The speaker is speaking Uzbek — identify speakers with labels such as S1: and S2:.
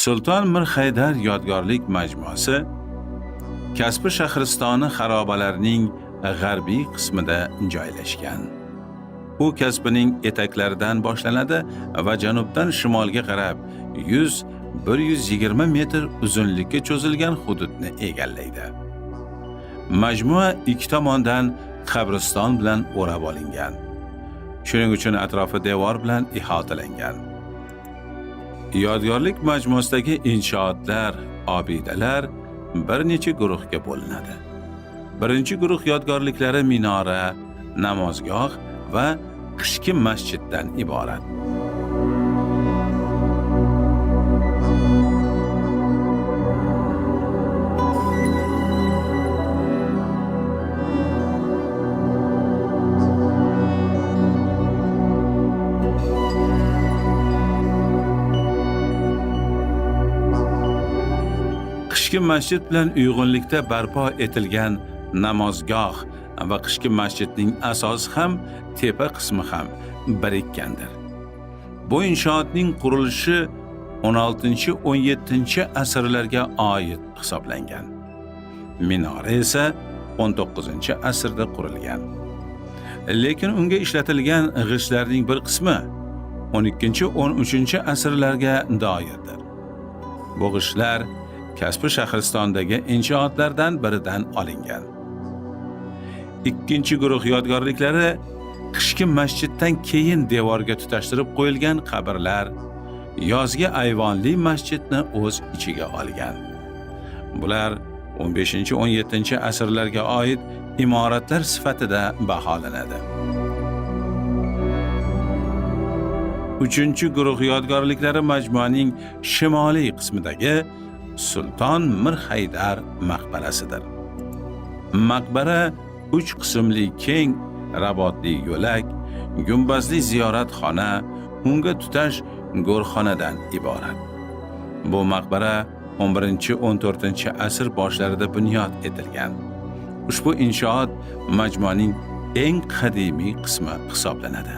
S1: Sulton Mir Haydar yodgorlik majmuasi Kaspi Shahristoni xarobalarining g'arbiy qismida joylashgan. U Kasbining etaklaridan boshlanadi va janubdan shimolga qarab 100-120 metr uzunlikka cho'zilgan hududni egallaydi. Majmua ikki tomondan qabriston bilan o'rab olingan. Shuning uchun atrofi devor bilan ihatalangan. Yodgorlik majmuasidagi inshootlar, obidalar bir necha guruhga bo'linadi. Birinchi guruh yodgorliklari minora, namozgoh va qishki masjiddan iborat. Qishki masjid bilan uyg'unlikda barpo etilgan namozgoh va qishki masjidning asosi ham, tepa qismi ham birikkandir. Bu inshootning qurilishi 16-17 asrlarga oid hisoblangan. Minora esa 19-asrda qurilgan. Lekin unga ishlatilgan g'ishtlarning bir qismi 12-13 asrlarga doirdir. Bu g'ishtlar Kaspi Shahristondagi inshootlardan biridan olingan. Ikkinchi guruh yodgorliklari qishki masjiddan keyin devorga tutashtirib qo'yilgan qabrlar, yozgi ayvonli masjidni o'z ichiga olgan. Bular 15-17 asrlarga oid imoratlar sifatida baholanadi. Uchinchi guruh yodgorliklari majmuaning shimoliy qismidagi Sulton Mir Haydar maqbarasidir. Maqbara 3 qismli keng rabotli yo'lak, gumbazli ziyoratxona, unga tutash go'rxonadan iborat. Bu maqbara 11-14 asr boshlarida bunyod etilgan. Ushbu inshoot majmuaning eng qadimiy qismi hisoblanadi.